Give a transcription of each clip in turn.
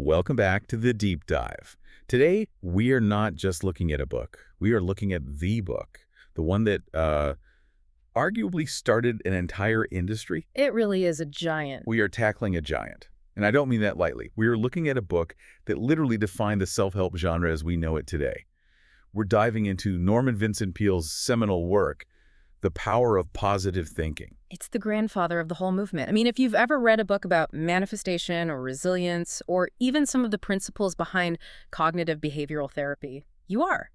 Welcome back to the Deep Dive. Today, we are not just looking at a book. We are looking at the book, the one that arguably started an entire industry. It really is a giant. We are tackling a giant. And I don't mean that lightly. We are looking at a book that literally defined the self-help genre as we know it today. We're diving into Norman Vincent Peale's seminal work, The Power of Positive Thinking. It's the grandfather of the whole movement. I mean, if you've ever read a book about manifestation or resilience, or even some of the principles behind cognitive behavioral therapy, you are.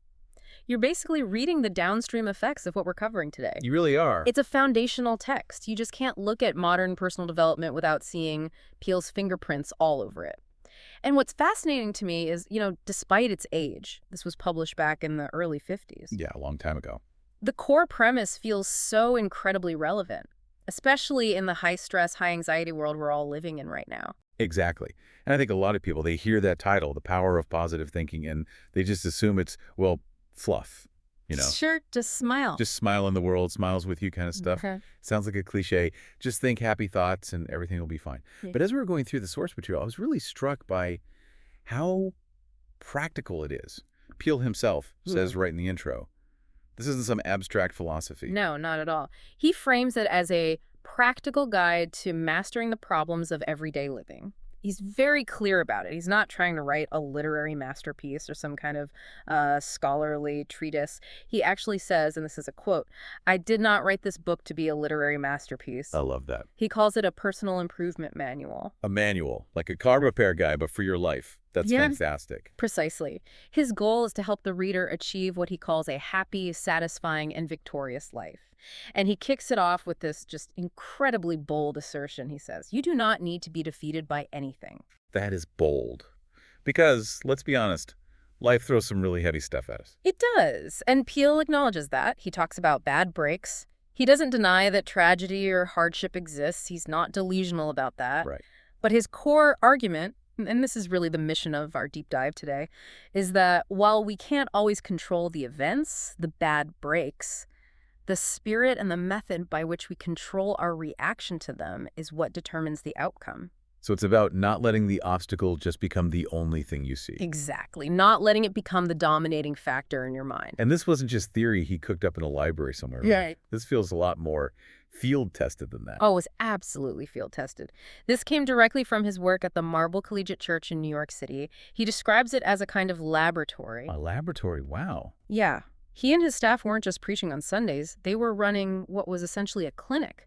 You're basically reading the downstream effects of what we're covering today. You really are. It's a foundational text. You just can't look at modern personal development without seeing Peale's fingerprints all over it. And what's fascinating to me is, despite its age, this was published back in the early 50s. Yeah, a long time ago. The core premise feels so incredibly relevant, especially in the high-stress, high-anxiety world we're all living in right now. Exactly. And I think a lot of people, they hear that title, The Power of Positive Thinking, and they just assume it's, well, fluff, Sure, just smile. Just smile and the world smiles with you kind of stuff. Okay. Sounds like a cliche. Just think happy thoughts and everything will be fine. Yeah. But as we were going through the source material, I was really struck by how practical it is. Peale himself says right in the intro, this isn't some abstract philosophy. No, not at all. He frames it as a practical guide to mastering the problems of everyday living. He's very clear about it. He's not trying to write a literary masterpiece or some kind of scholarly treatise. He actually says, and this is a quote, "I did not write this book to be a literary masterpiece." I love that. He calls it a personal improvement manual. A manual, like a car repair guide, but for your life. That's fantastic. Precisely. His goal is to help the reader achieve what he calls a happy, satisfying, and victorious life. And he kicks it off with this just incredibly bold assertion. He says, "You do not need to be defeated by anything." That is bold. Because, let's be honest, life throws some really heavy stuff at us. It does. And Peale acknowledges that. He talks about bad breaks. He doesn't deny that tragedy or hardship exists. He's not delusional about that. Right. But his core argument, and this is really the mission of our deep dive today, is that while we can't always control the events, the bad breaks, the spirit and the method by which we control our reaction to them is what determines the outcome. So it's about not letting the obstacle just become the only thing you see. Exactly. Not letting it become the dominating factor in your mind. And this wasn't just theory he cooked up in a library somewhere. Right. This feels a lot more field-tested than that. Oh, it was absolutely field-tested. This came directly from his work at the Marble Collegiate Church in New York City. He describes it as a kind of laboratory. A laboratory, wow. Yeah. He and his staff weren't just preaching on Sundays. They were running what was essentially a clinic.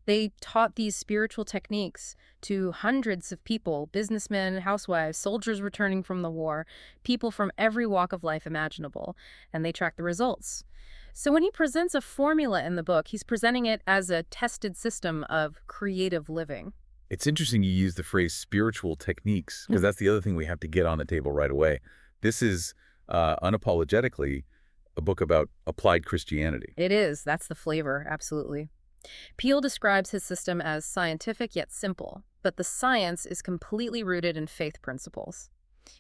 They taught these spiritual techniques to hundreds of people, businessmen, housewives, soldiers returning from the war, people from every walk of life imaginable, and they tracked the results. So when he presents a formula in the book, he's presenting it as a tested system of creative living. It's interesting you use the phrase spiritual techniques, because that's the other thing we have to get on the table right away. This is unapologetically a book about applied Christianity. It is. That's the flavor, absolutely. Peale describes his system as scientific yet simple, but the science is completely rooted in faith principles.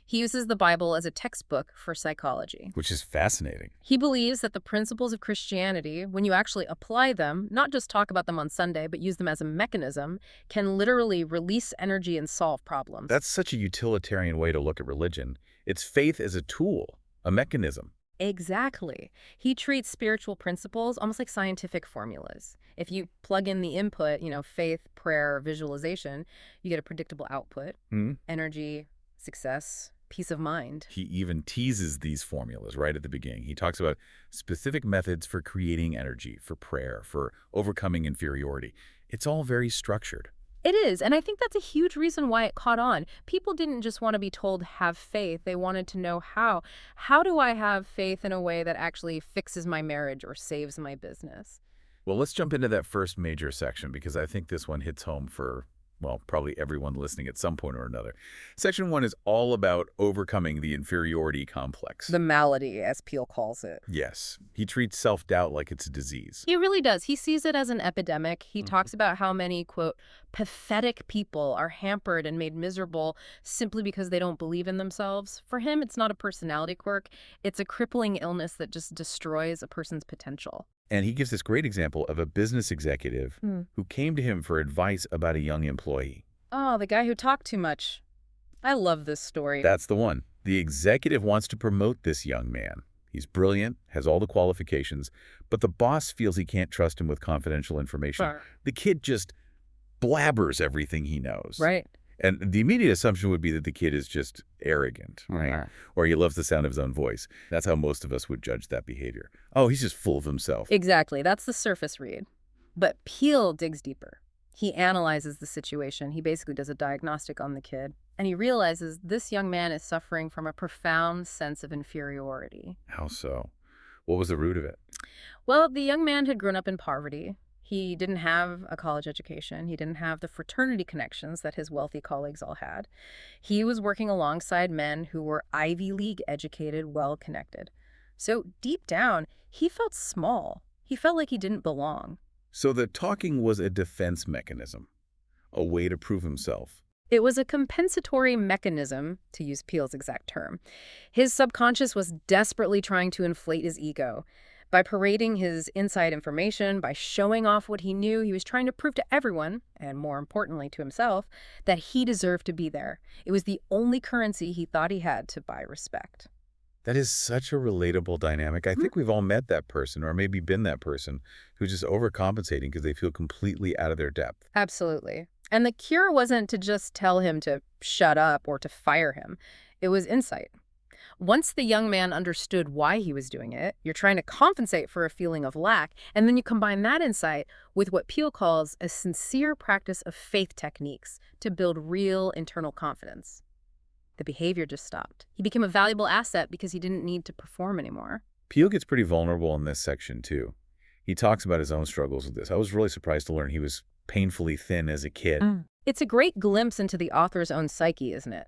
He uses the Bible as a textbook for psychology. Which is fascinating. He believes that the principles of Christianity, when you actually apply them, not just talk about them on Sunday, but use them as a mechanism, can literally release energy and solve problems. That's such a utilitarian way to look at religion. It's faith as a tool, a mechanism. Exactly. He treats spiritual principles almost like scientific formulas. If you plug in the input, faith, prayer, visualization, you get a predictable output, energy, success, peace of mind. He even teases these formulas right at the beginning. He talks about specific methods for creating energy, for prayer, for overcoming inferiority. It's all very structured. It is, and I think that's a huge reason why it caught on. People didn't just want to be told, have faith. They wanted to know how. How do I have faith in a way that actually fixes my marriage or saves my business? Well, let's jump into that first major section, because I think this one hits home for, well, probably everyone listening at some point or another. Section 1 is all about overcoming the inferiority complex. The malady, as Peale calls it. Yes. He treats self-doubt like it's a disease. He really does. He sees it as an epidemic. He talks about how many, quote, pathetic people are hampered and made miserable simply because they don't believe in themselves. For him, it's not a personality quirk. It's a crippling illness that just destroys a person's potential. And he gives this great example of a business executive who came to him for advice about a young employee. Oh, the guy who talked too much. I love this story. That's the one. The executive wants to promote this young man. He's brilliant, has all the qualifications, but the boss feels he can't trust him with confidential information. Sure. The kid just blabbers everything he knows. Right. And the immediate assumption would be that the kid is just arrogant, right? Uh-huh. Or he loves the sound of his own voice. That's how most of us would judge that behavior. Oh, he's just full of himself. Exactly. That's the surface read. But Peele digs deeper. He analyzes the situation. He basically does a diagnostic on the kid. And he realizes this young man is suffering from a profound sense of inferiority. How so? What was the root of it? Well, the young man had grown up in poverty. He didn't have a college education. He didn't have the fraternity connections that his wealthy colleagues all had. He was working alongside men who were Ivy League educated, well-connected. So deep down, he felt small. He felt like he didn't belong. So the talking was a defense mechanism, a way to prove himself. It was a compensatory mechanism, to use Peele's exact term. His subconscious was desperately trying to inflate his ego. By parading his inside information, by showing off what he knew, he was trying to prove to everyone, and more importantly to himself, that he deserved to be there. It was the only currency he thought he had to buy respect. That is such a relatable dynamic. I think we've all met that person, or maybe been that person, who's just overcompensating because they feel completely out of their depth. Absolutely. And the cure wasn't to just tell him to shut up or to fire him. It was insight. Once the young man understood why he was doing it, you're trying to compensate for a feeling of lack, and then you combine that insight with what Peele calls a sincere practice of faith techniques to build real internal confidence. The behavior just stopped. He became a valuable asset because he didn't need to perform anymore. Peele gets pretty vulnerable in this section, too. He talks about his own struggles with this. I was really surprised to learn he was painfully thin as a kid. It's a great glimpse into the author's own psyche, isn't it?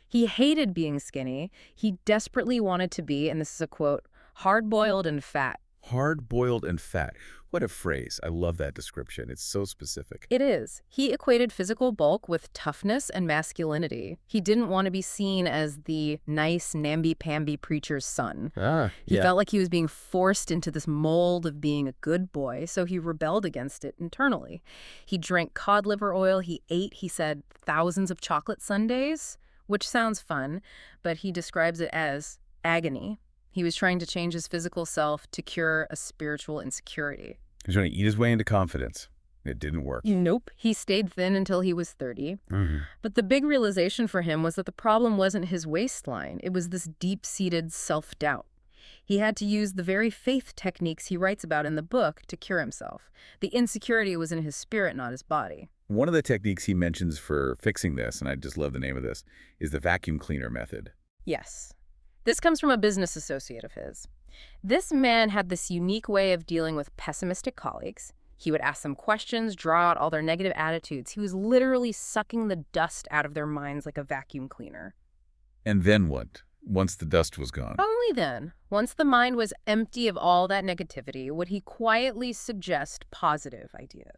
He hated being skinny. He desperately wanted to be, and this is a quote, hard-boiled and fat. Hard-boiled and fat. What a phrase. I love that description. It's so specific. It is. He equated physical bulk with toughness and masculinity. He didn't want to be seen as the nice, namby-pamby preacher's son. He felt like he was being forced into this mold of being a good boy, so he rebelled against it internally. He drank cod liver oil. He ate, he said, thousands of chocolate sundaes, which sounds fun, but he describes it as agony. He was trying to change his physical self to cure a spiritual insecurity. He was trying to eat his way into confidence. It didn't work. Nope. He stayed thin until he was 30. But the big realization for him was that the problem wasn't his waistline. It was this deep-seated self-doubt. He had to use the very faith techniques he writes about in the book to cure himself. The insecurity was in his spirit, not his body. One of the techniques he mentions for fixing this, and I just love the name of this, is the vacuum cleaner method. Yes. This comes from a business associate of his. This man had this unique way of dealing with pessimistic colleagues. He would ask them questions, draw out all their negative attitudes. He was literally sucking the dust out of their minds like a vacuum cleaner. And then what? Once the dust was gone? Only then, once the mind was empty of all that negativity, would he quietly suggest positive ideas.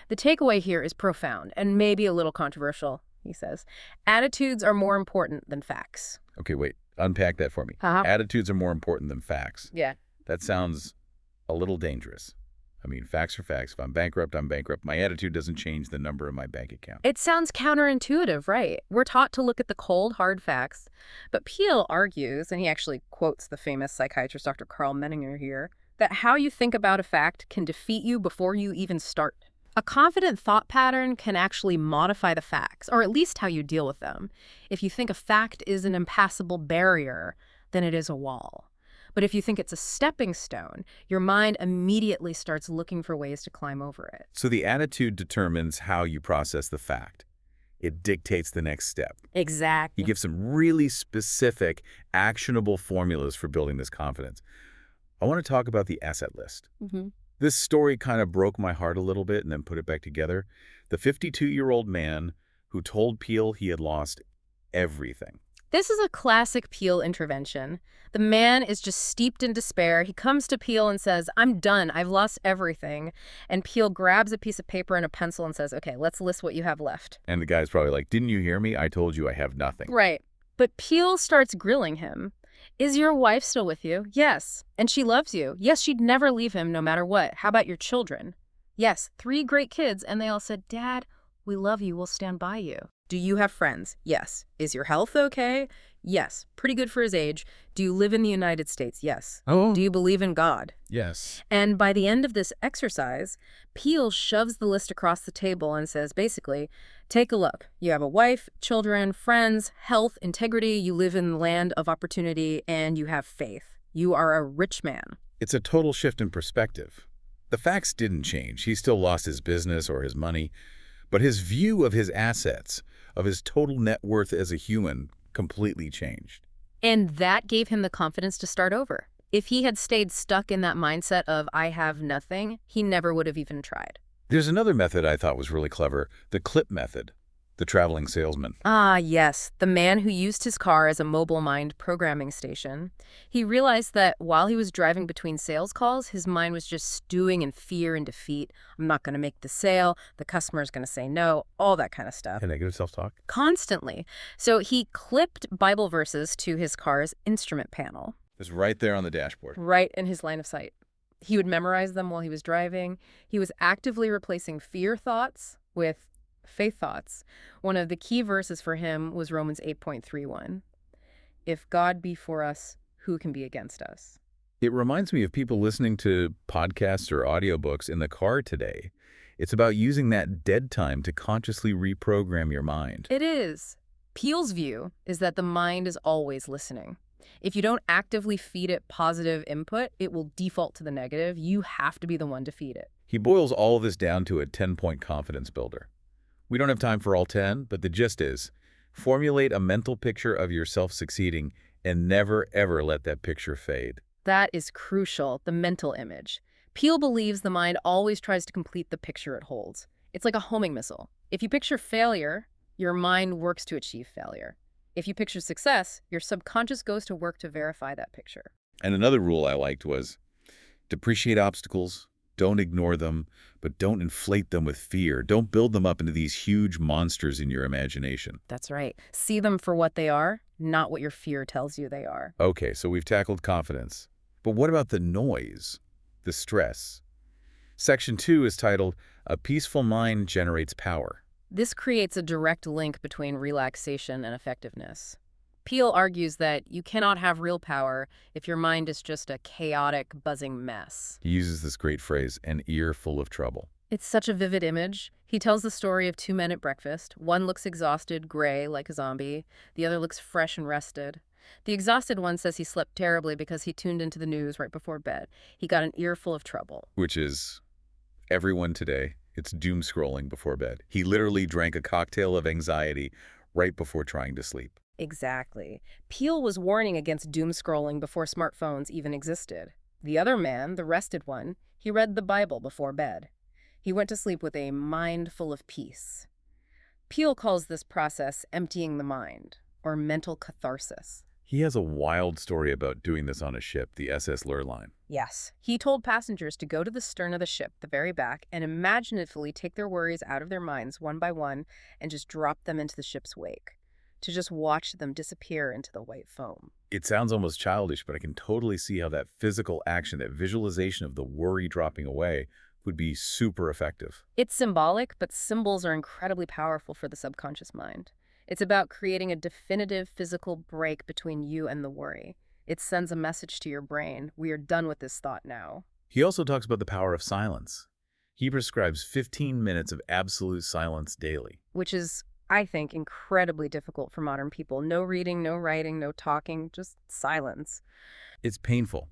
The takeaway here is profound and maybe a little controversial, he says. Attitudes are more important than facts. Okay, wait. Unpack that for me. Attitudes are more important than facts. Yeah. That sounds a little dangerous. I mean, facts are facts. If I'm bankrupt, I'm bankrupt. My attitude doesn't change the number in my bank account. It sounds counterintuitive, right? We're taught to look at the cold, hard facts. But Peele argues, and he actually quotes the famous psychiatrist Dr. Carl Menninger here, that how you think about a fact can defeat you before you even start. A confident thought pattern can actually modify the facts, or at least how you deal with them. If you think a fact is an impassable barrier, then it is a wall. But if you think it's a stepping stone, your mind immediately starts looking for ways to climb over it. So the attitude determines how you process the fact. It dictates the next step. Exactly. He gives some really specific, actionable formulas for building this confidence. I want to talk about the asset list. This story kind of broke my heart a little bit and then put it back together. The 52-year-old man who told Peele he had lost everything. This is a classic Peele intervention. The man is just steeped in despair. He comes to Peele and says, I'm done. I've lost everything. And Peele grabs a piece of paper and a pencil and says, okay, let's list what you have left. And the guy's probably like, didn't you hear me? I told you I have nothing. Right. But Peele starts grilling him. Is your wife still with you? Yes. And she loves you? Yes, she'd never leave him no matter what. How about your children? Yes, 3 great kids. And they all said, Dad, We love you. We'll stand by you. Do you have friends? Yes. Is your health okay? Yes. Pretty good for his age. Do you live in the United States? Yes. Oh, Do you believe in God? yes. And by the end of this exercise, Peel shoves the list across the table and says, basically, take a look. You have a wife, children, friends, health, integrity, you live in the land of opportunity, and you have faith. You are a rich man. It's a total shift in perspective. The facts didn't change. He still lost his business or his money, but his view of his assets, of his total net worth as a human, completely changed. And that gave him the confidence to start over. If he had stayed stuck in that mindset of, I have nothing, he never would have even tried. There's another method I thought was really clever, the clip method, the traveling salesman. Ah, yes, the man who used his car as a mobile mind programming station. He realized that while he was driving between sales calls, his mind was just stewing in fear and defeat. I'm not going to make the sale, the customer's going to say no, all that kind of stuff. And negative self-talk? Constantly. So he clipped Bible verses to his car's instrument panel. It's right there on the dashboard. Right in his line of sight. He would memorize them while he was driving. He was actively replacing fear thoughts with faith thoughts. One of the key verses for him was Romans 8:31. If God be for us, who can be against us? It reminds me of people listening to podcasts or audiobooks in the car today. It's about using that dead time to consciously reprogram your mind. It is. Peel's view is that the mind is always listening. If you don't actively feed it positive input, it will default to the negative. You have to be the one to feed it. He boils all of this down to a 10-point confidence builder. We don't have time for all 10, but the gist is, formulate a mental picture of yourself succeeding and never, ever let that picture fade. That is crucial, the mental image. Peel believes the mind always tries to complete the picture it holds. It's like a homing missile. If you picture failure, your mind works to achieve failure. If you picture success, your subconscious goes to work to verify that picture. And another rule I liked was, depreciate obstacles, don't ignore them, but don't inflate them with fear. Don't build them up into these huge monsters in your imagination. That's right. See them for what they are, not what your fear tells you they are. Okay, so we've tackled confidence. But what about the noise, the stress? Section 2 is titled, A Peaceful Mind Generates Power. This creates a direct link between relaxation and effectiveness. Peel argues that you cannot have real power if your mind is just a chaotic, buzzing mess. He uses this great phrase, an ear full of trouble. It's such a vivid image. He tells the story of two men at breakfast. One looks exhausted, gray, like a zombie. The other looks fresh and rested. The exhausted one says he slept terribly because he tuned into the news right before bed. He got an earful of trouble. Which is everyone today. It's doom scrolling before bed. He literally drank a cocktail of anxiety right before trying to sleep. Exactly. Peel was warning against doom scrolling before smartphones even existed. The other man, the rested one, he read the Bible before bed. He went to sleep with a mind full of peace. Peel calls this process emptying the mind, or mental catharsis. He has a wild story about doing this on a ship, the SS Lurline. Yes. He told passengers to go to the stern of the ship, the very back, and imaginatively take their worries out of their minds one by one and just drop them into the ship's wake, to just watch them disappear into the white foam. It sounds almost childish, but I can totally see how that physical action, that visualization of the worry dropping away, would be super effective. It's symbolic, but symbols are incredibly powerful for the subconscious mind. It's about creating a definitive physical break between you and the worry. It sends a message to your brain. We are done with this thought now. He also talks about the power of silence. He prescribes 15 minutes of absolute silence daily. Which is, I think, incredibly difficult for modern people. No reading, no writing, no talking, just silence. It's painful.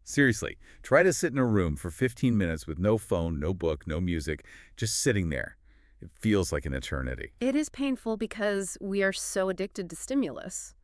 Seriously, try to sit in a room for 15 minutes with no phone, no book, no music, just sitting there. It feels like an eternity. It is painful because we are so addicted to stimulus.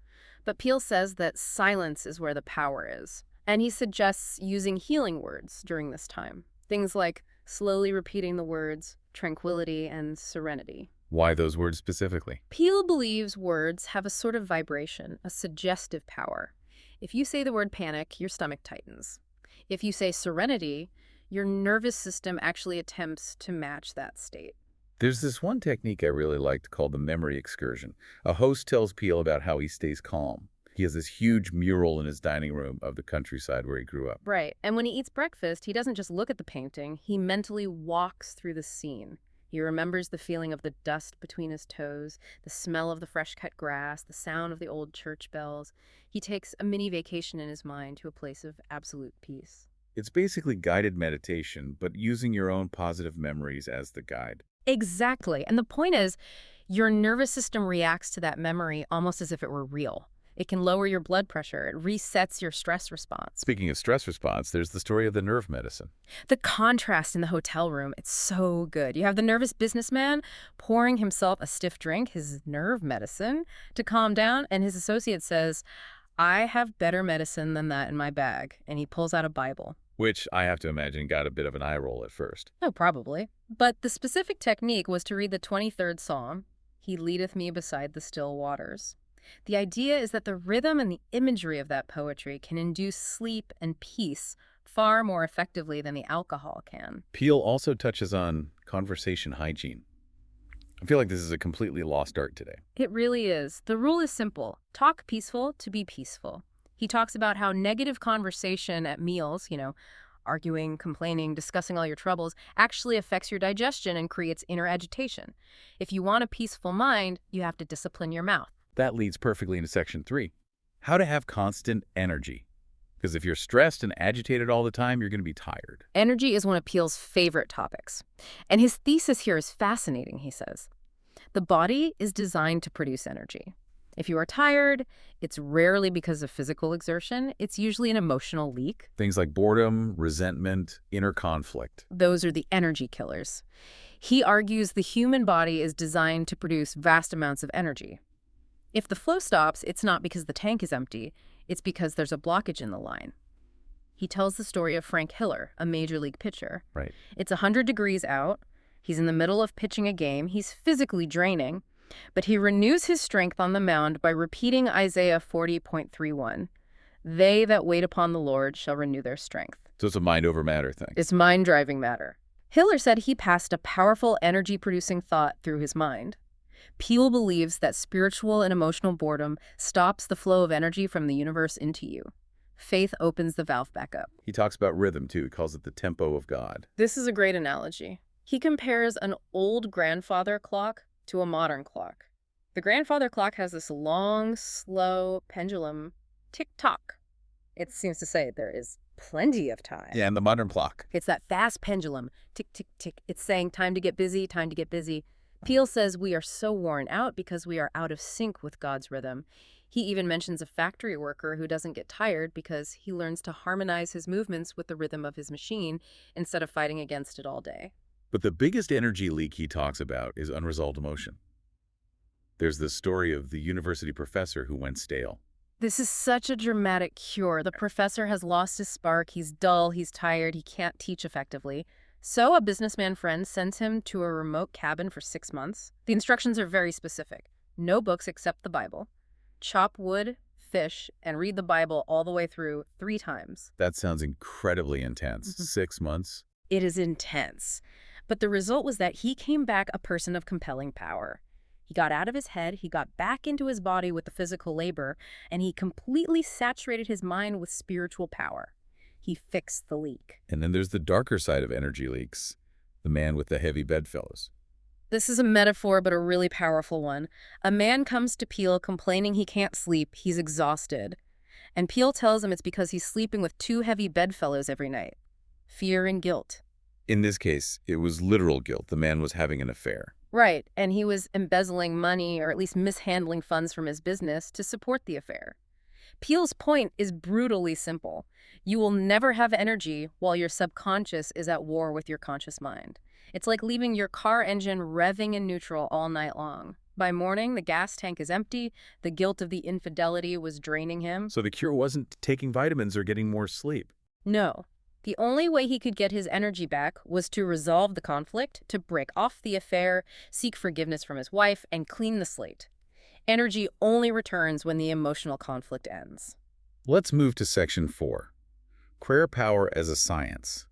But Peel says that silence is where the power is. And he suggests using healing words during this time. Things like slowly repeating the words tranquility and serenity. Why those words specifically? Peel believes words have a sort of vibration, a suggestive power. If you say the word panic, your stomach tightens. If you say serenity, your nervous system actually attempts to match that state. There's this one technique I really liked called the memory excursion. A host tells Peel about how he stays calm. He has this huge mural in his dining room of the countryside where he grew up. Right. And when he eats breakfast, he doesn't just look at the painting. He mentally walks through the scene. He remembers the feeling of the dust between his toes, the smell of the fresh-cut grass, the sound of the old church bells. He takes a mini vacation in his mind to a place of absolute peace. It's basically guided meditation, but using your own positive memories as the guide. Exactly. And the point is, your nervous system reacts to that memory almost as if it were real. It can lower your blood pressure. It resets your stress response. Speaking of stress response, there's the story of the nerve medicine. The contrast in the hotel room, it's so good. You have the nervous businessman pouring himself a stiff drink, his nerve medicine, to calm down, and his associate says, I have better medicine than that in my bag. And he pulls out a Bible. Which I have to imagine got a bit of an eye roll at first. Oh, probably. But the specific technique was to read the 23rd Psalm, He leadeth me beside the still waters. The idea is that the rhythm and the imagery of that poetry can induce sleep and peace far more effectively than the alcohol can. Peele also touches on conversation hygiene. I feel like this is a completely lost art today. It really is. The rule is simple. Talk peaceful to be peaceful. He talks about how negative conversation at meals, arguing, complaining, discussing all your troubles, actually affects your digestion and creates inner agitation. If you want a peaceful mind, you have to discipline your mouth. That leads perfectly into section 3. How to have constant energy. Because if you're stressed and agitated all the time, you're going to be tired. Energy is one of Peele's favorite topics. And his thesis here is fascinating, he says. The body is designed to produce energy. If you are tired, it's rarely because of physical exertion. It's usually an emotional leak. Things like boredom, resentment, inner conflict. Those are the energy killers. He argues the human body is designed to produce vast amounts of energy. If the flow stops, it's not because the tank is empty. It's because there's a blockage in the line. He tells the story of Frank Hiller, a major league pitcher. Right. It's 100 degrees out. He's in the middle of pitching a game. He's physically draining, but he renews his strength on the mound by repeating Isaiah 40.31. They that wait upon the Lord shall renew their strength. So it's a mind over matter thing. It's mind-driving matter. Hiller said he passed a powerful energy-producing thought through his mind. Peele believes that spiritual and emotional boredom stops the flow of energy from the universe into you. Faith opens the valve back up. He talks about rhythm, too. He calls it the tempo of God. This is a great analogy. He compares an old grandfather clock to a modern clock. The grandfather clock has this long, slow pendulum tick-tock. It seems to say there is plenty of time. Yeah, and the modern clock. It's that fast pendulum, tick-tick-tick. It's saying time to get busy, time to get busy. Peele says we are so worn out because we are out of sync with God's rhythm. He even mentions a factory worker who doesn't get tired because he learns to harmonize his movements with the rhythm of his machine instead of fighting against it all day. But the biggest energy leak he talks about is unresolved emotion. There's the story of the university professor who went stale. This is such a dramatic cure. The professor has lost his spark. He's dull. He's tired. He can't teach effectively. So a businessman friend sends him to a remote cabin for 6 months. The instructions are very specific. No books except the Bible. Chop wood, fish, and read the Bible all the way through 3 times. That sounds incredibly intense. 6 months? It is intense. But the result was that he came back a person of compelling power. He got out of his head, he got back into his body with the physical labor, and he completely saturated his mind with spiritual power. He fixed the leak. And then there's the darker side of energy leaks, the man with the heavy bedfellows. This is a metaphor, but a really powerful one. A man comes to Peele complaining he can't sleep, he's exhausted. And Peele tells him it's because he's sleeping with 2 heavy bedfellows every night. Fear and guilt. In this case, it was literal guilt. The man was having an affair. Right, and he was embezzling money or at least mishandling funds from his business to support the affair. Peele's point is brutally simple. You will never have energy while your subconscious is at war with your conscious mind. It's like leaving your car engine revving in neutral all night long. By morning, the gas tank is empty. The guilt of the infidelity was draining him. So the cure wasn't taking vitamins or getting more sleep. No. The only way he could get his energy back was to resolve the conflict, to break off the affair, seek forgiveness from his wife, and clean the slate. Energy only returns when the emotional conflict ends. Let's move to section 4. Prayer power as a science.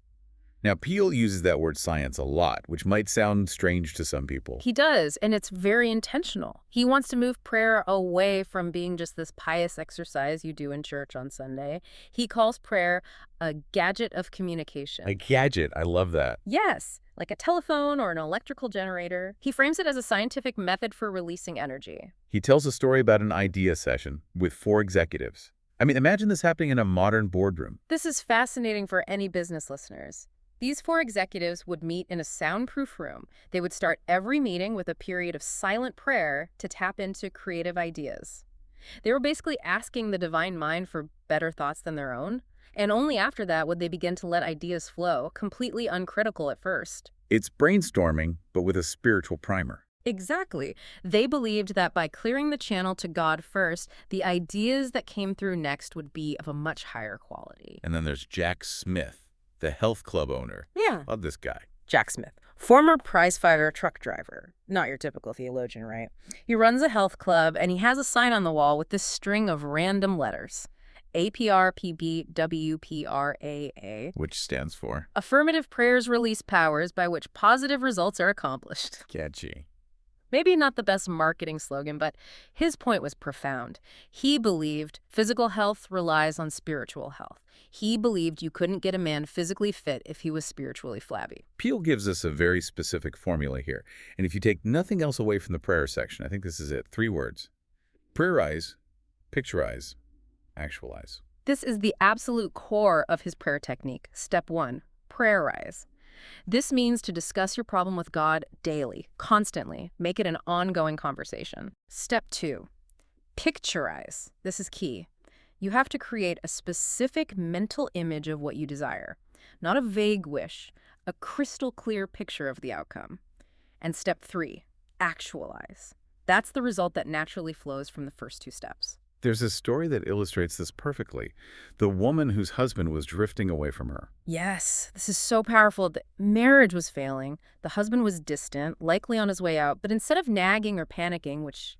Now, Peele uses that word science a lot, which might sound strange to some people. He does, and it's very intentional. He wants to move prayer away from being just this pious exercise you do in church on Sunday. He calls prayer a gadget of communication. A gadget, I love that. Yes, like a telephone or an electrical generator. He frames it as a scientific method for releasing energy. He tells a story about an idea session with 4 executives. I mean, imagine this happening in a modern boardroom. This is fascinating for any business listeners. These 4 executives would meet in a soundproof room. They would start every meeting with a period of silent prayer to tap into creative ideas. They were basically asking the divine mind for better thoughts than their own, and only after that would they begin to let ideas flow, completely uncritical at first. It's brainstorming, but with a spiritual primer. Exactly. They believed that by clearing the channel to God first, the ideas that came through next would be of a much higher quality. And then there's Jack Smith, the health club owner. Yeah. Love this guy. Jack Smith, former prize-fighter truck driver. Not your typical theologian, right? He runs a health club, and he has a sign on the wall with this string of random letters. APRPBWPRAA. Which stands for? Affirmative prayers release powers by which positive results are accomplished. Catchy. Maybe not the best marketing slogan, but his point was profound. He believed physical health relies on spiritual health. He believed you couldn't get a man physically fit if he was spiritually flabby. Peele gives us a very specific formula here. And if you take nothing else away from the prayer section, I think this is it. 3 words. Prayerize, picturize, actualize. This is the absolute core of his prayer technique. Step 1, prayerize. This means to discuss your problem with God daily, constantly. Make it an ongoing conversation. Step 2, picturize. This is key. You have to create a specific mental image of what you desire, not a vague wish, a crystal clear picture of the outcome. And step 3, actualize. That's the result that naturally flows from the first 2 steps. There's a story that illustrates this perfectly. The woman whose husband was drifting away from her. Yes, this is so powerful. The marriage was failing. The husband was distant, likely on his way out. But instead of nagging or panicking, which,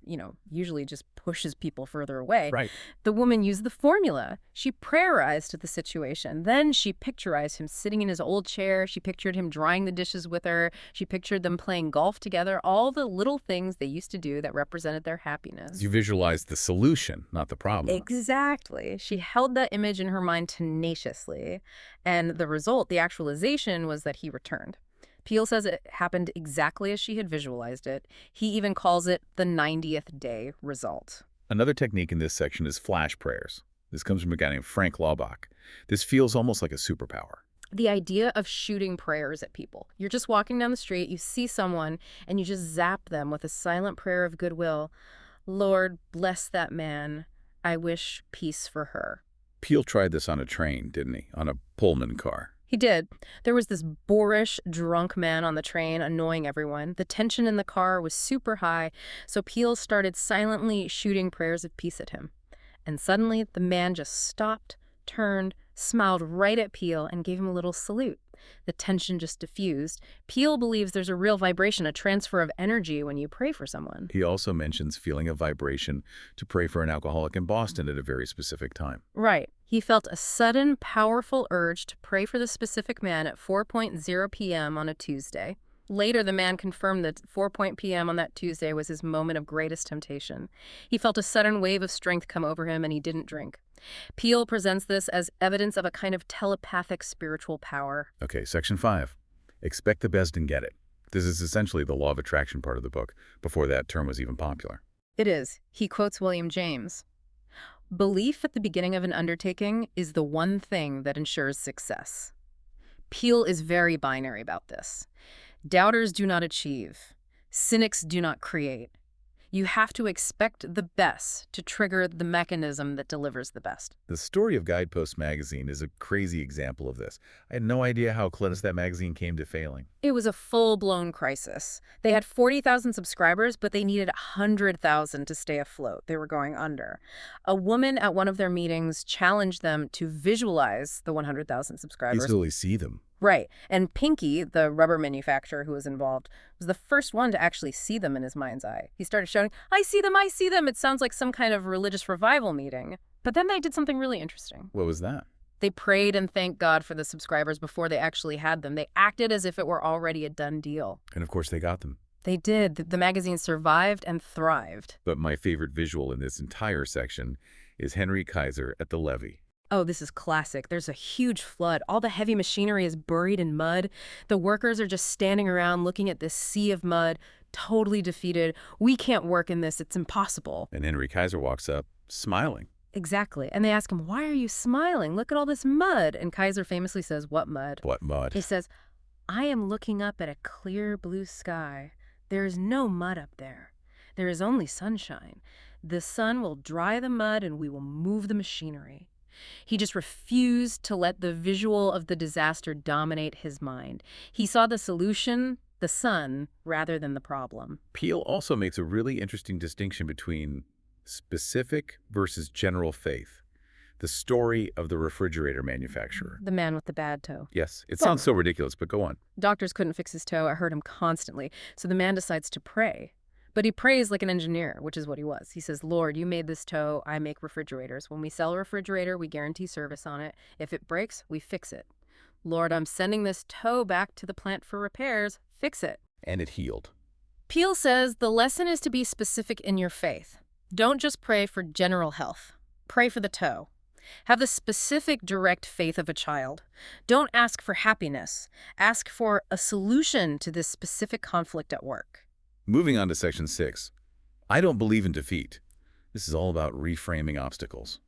usually just pushes people further away, Right. the woman used the formula. She prayerized the situation. Then she picturized him sitting in his old chair. She pictured him drying the dishes with her. She pictured them playing golf together. All the little things they used to do that represented their happiness. You visualize the solution, not the problem. Exactly. She held that image in her mind tenaciously. And the result, the actualization, was that he returned. Peele says it happened exactly as she had visualized it. He even calls it the 90th day result. Another technique in this section is flash prayers. This comes from a guy named Frank Laubach. This feels almost like a superpower. The idea of shooting prayers at people. You're just walking down the street, you see someone, and you just zap them with a silent prayer of goodwill. Lord, bless that man. I wish peace for her. Peele tried this on a train, didn't he? On a Pullman car. He did. There was this boorish, drunk man on the train annoying everyone. The tension in the car was super high, so Peele started silently shooting prayers of peace at him. And suddenly, the man just stopped, turned, smiled right at Peele, and gave him a little salute. The tension just diffused. Peele believes there's a real vibration, a transfer of energy when you pray for someone. He also mentions feeling a vibration to pray for an alcoholic in Boston at a very specific time. Right. He felt a sudden, powerful urge to pray for the specific man at 4:00 p.m. on a Tuesday. Later, the man confirmed that 4:00 p.m. on that Tuesday was his moment of greatest temptation. He felt a sudden wave of strength come over him, and he didn't drink. Peele presents this as evidence of a kind of telepathic spiritual power. Okay, section 5. Expect the best and get it. This is essentially the law of attraction part of the book, before that term was even popular. It is. He quotes William James. Belief at the beginning of an undertaking is the one thing that ensures success. Peele is very binary about this. Doubters do not achieve. Cynics do not create. You have to expect the best to trigger the mechanism that delivers the best. The story of Guidepost magazine is a crazy example of this. I had no idea how close that magazine came to failing. It was a full-blown crisis. They had 40,000 subscribers, but they needed 100,000 to stay afloat. They were going under. A woman at one of their meetings challenged them to visualize the 100,000 subscribers. Easily see them. Right. And Pinky, the rubber manufacturer who was involved, was the first one to actually see them in his mind's eye. He started shouting, I see them, I see them. It sounds like some kind of religious revival meeting. But then they did something really interesting. What was that? They prayed and thanked God for the subscribers before they actually had them. They acted as if it were already a done deal. And of course they got them. They did. The magazine survived and thrived. But my favorite visual in this entire section is Henry Kaiser at the levee. Oh, this is classic. There's a huge flood. All the heavy machinery is buried in mud. The workers are just standing around looking at this sea of mud, totally defeated. We can't work in this. It's impossible. And Henry Kaiser walks up, smiling. Exactly. And they ask him, why are you smiling? Look at all this mud. And Kaiser famously says, what mud? What mud? He says, I am looking up at a clear blue sky. There is no mud up there. There is only sunshine. The sun will dry the mud and we will move the machinery. He just refused to let the visual of the disaster dominate his mind. He saw the solution, the sun, rather than the problem. Peale also makes a really interesting distinction between specific versus general faith. The story of the refrigerator manufacturer. The man with the bad toe. Yes, it sounds so ridiculous, but go on. Doctors couldn't fix his toe. I heard him constantly. So the man decides to pray. But he prays like an engineer, which is what he was. He says, Lord, you made this toe. I make refrigerators. When we sell a refrigerator, we guarantee service on it. If it breaks, we fix it. Lord, I'm sending this toe back to the plant for repairs. Fix it. And it healed. Peale says the lesson is to be specific in your faith. Don't just pray for general health. Pray for the toe. Have the specific, direct faith of a child. Don't ask for happiness. Ask for a solution to this specific conflict at work. Moving on to section 6. I don't believe in defeat. This is all about reframing obstacles.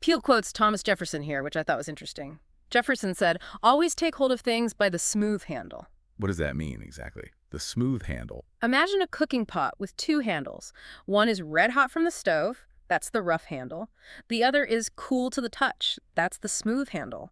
Peale quotes Thomas Jefferson here, which I thought was interesting. Jefferson said, always take hold of things by the smooth handle. What does that mean exactly? The smooth handle. Imagine a cooking pot with two handles. One is red hot from the stove. That's the rough handle. The other is cool to the touch. That's the smooth handle.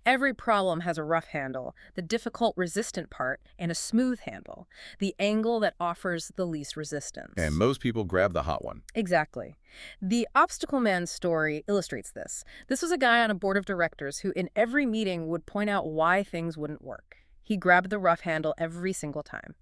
Every problem has a rough handle, the difficult resistant part, and a smooth handle, the angle that offers the least resistance. And most people grab the hot one. Exactly. The Obstacle Man story illustrates this. This was a guy on a board of directors who in every meeting would point out why things wouldn't work. He grabbed the rough handle every single time.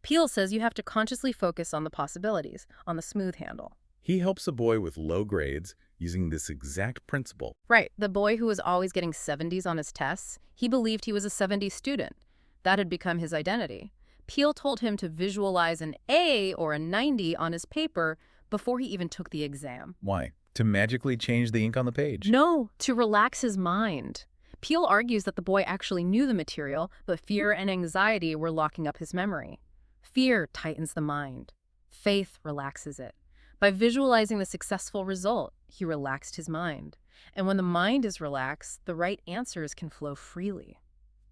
Peale says you have to consciously focus on the possibilities, on the smooth handle. He helps a boy with low grades using this exact principle. Right. The boy who was always getting 70s on his tests, he believed he was a 70 student. That had become his identity. Peale told him to visualize an A or a 90 on his paper before he even took the exam. Why? To magically change the ink on the page? No, to relax his mind. Peale argues that the boy actually knew the material, but fear and anxiety were locking up his memory. Fear tightens the mind. Faith relaxes it. By visualizing the successful result, he relaxed his mind. And when the mind is relaxed, the right answers can flow freely.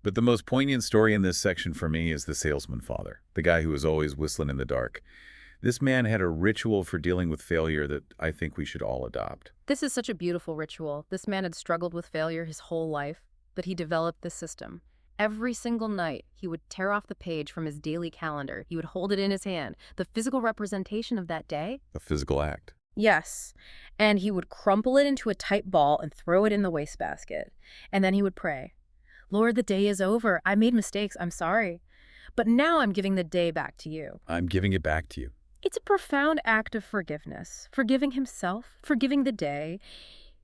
But the most poignant story in this section for me is the salesman father, the guy who was always whistling in the dark. This man had a ritual for dealing with failure that I think we should all adopt. This is such a beautiful ritual. This man had struggled with failure his whole life, but he developed this system. Every single night, he would tear off the page from his daily calendar. He would hold it in his hand, the physical representation of that day. A physical act. Yes. And he would crumple it into a tight ball and throw it in the wastebasket. And then he would pray, Lord, the day is over. I made mistakes. I'm sorry. But now I'm giving the day back to you. I'm giving it back to you. It's a profound act of forgiveness, forgiving himself, forgiving the day.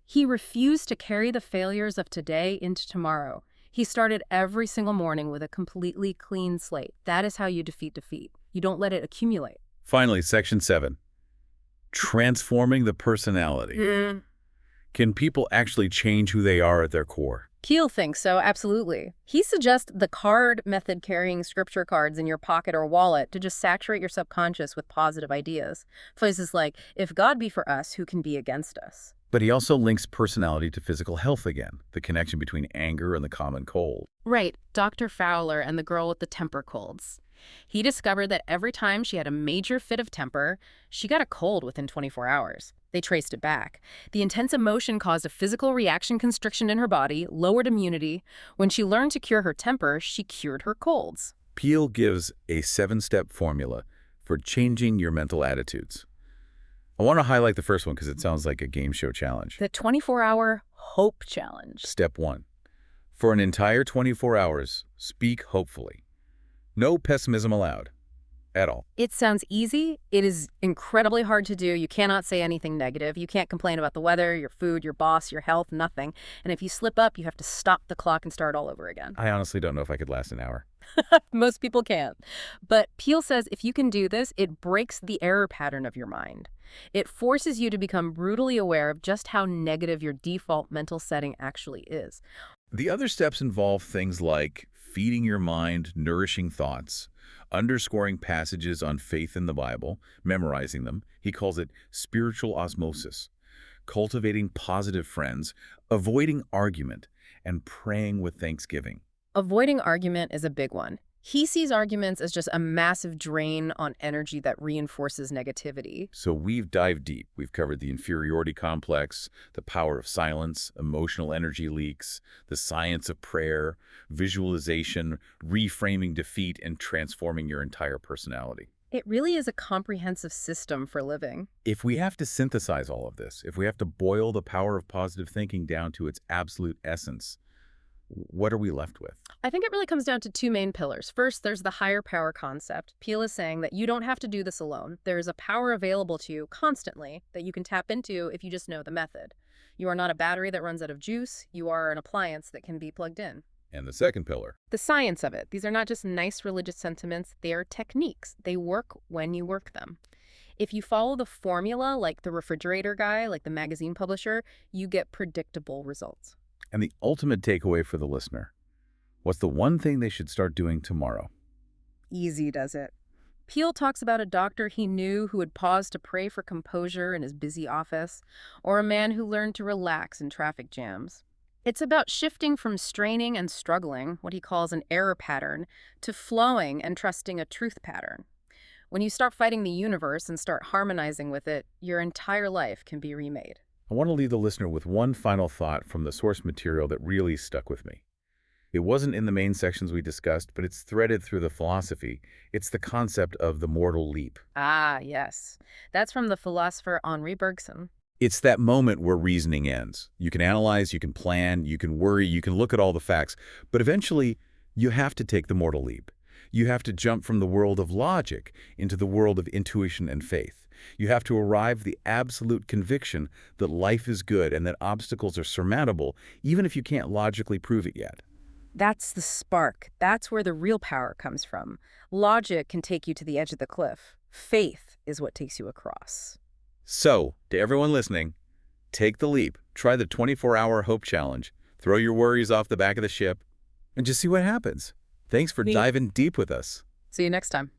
He refused to carry the failures of today into tomorrow. He started every single morning with a completely clean slate. That is how you defeat defeat. You don't let it accumulate. Finally, section 7. Transforming the personality. Can people actually change who they are at their core? Peale thinks so, absolutely. He suggests the card method, carrying scripture cards in your pocket or wallet to just saturate your subconscious with positive ideas. Phrases like, if God be for us, who can be against us? But he also links personality to physical health again, the connection between anger and the common cold. Right, Dr. Fowler and the girl with the temper colds. He discovered that every time she had a major fit of temper, she got a cold within 24 hours. They traced it back. The intense emotion caused a physical reaction constriction in her body, lowered immunity. When she learned to cure her temper, she cured her colds. Peale gives a 7-step formula for changing your mental attitudes. I want to highlight the first one because it sounds like a game show challenge. The 24-hour hope challenge. Step 1. For an entire 24 hours, speak hopefully. No pessimism allowed. at all. It sounds easy. It is incredibly hard to do. You cannot say anything negative. You can't complain about the weather, your food, your boss, your health, nothing. And if you slip up, you have to stop the clock and start all over again. I honestly don't know if I could last an hour. Most people can't. But Peel says if you can do this, it breaks the error pattern of your mind. It forces you to become brutally aware of just how negative your default mental setting actually is. The other steps involve things like feeding your mind nourishing thoughts, underscoring passages on faith in the Bible, memorizing them. He calls it spiritual osmosis, cultivating positive friends, avoiding argument, and praying with thanksgiving. Avoiding argument is a big one. He sees arguments as just a massive drain on energy that reinforces negativity. So we've dived deep. We've covered the inferiority complex, the power of silence, emotional energy leaks, the science of prayer, visualization, reframing defeat, and transforming your entire personality. It really is a comprehensive system for living. If we have to synthesize all of this, if we have to boil the power of positive thinking down to its absolute essence, what are we left with? I think it really comes down to two main pillars. First, there's the higher power concept. Peel is saying that you don't have to do this alone. There's a power available to you constantly that you can tap into if you just know the method. You are not a battery that runs out of juice. You are an appliance that can be plugged in. And the second pillar. The science of it. These are not just nice religious sentiments. They are techniques. They work when you work them. If you follow the formula, like the refrigerator guy, like the magazine publisher, you get predictable results. And the ultimate takeaway for the listener. What's the one thing they should start doing tomorrow? Easy does it. Peel talks about a doctor he knew who would pause to pray for composure in his busy office, or a man who learned to relax in traffic jams. It's about shifting from straining and struggling, what he calls an error pattern, to flowing and trusting a truth pattern. When you start fighting the universe and start harmonizing with it, your entire life can be remade. I want to leave the listener with one final thought from the source material that really stuck with me. It wasn't in the main sections we discussed, but it's threaded through the philosophy. It's the concept of the mortal leap. Ah, yes. That's from the philosopher Henri Bergson. It's that moment where reasoning ends. You can analyze, you can plan, you can worry, you can look at all the facts, but eventually you have to take the mortal leap. You have to jump from the world of logic into the world of intuition and faith. You have to arrive at the absolute conviction that life is good and that obstacles are surmountable, even if you can't logically prove it yet. That's the spark. That's where the real power comes from. Logic can take you to the edge of the cliff. Faith is what takes you across. So, to everyone listening, take the leap. Try the 24-hour Hope Challenge. Throw your worries off the back of the ship and just see what happens. Thanks for diving deep with us. See you next time.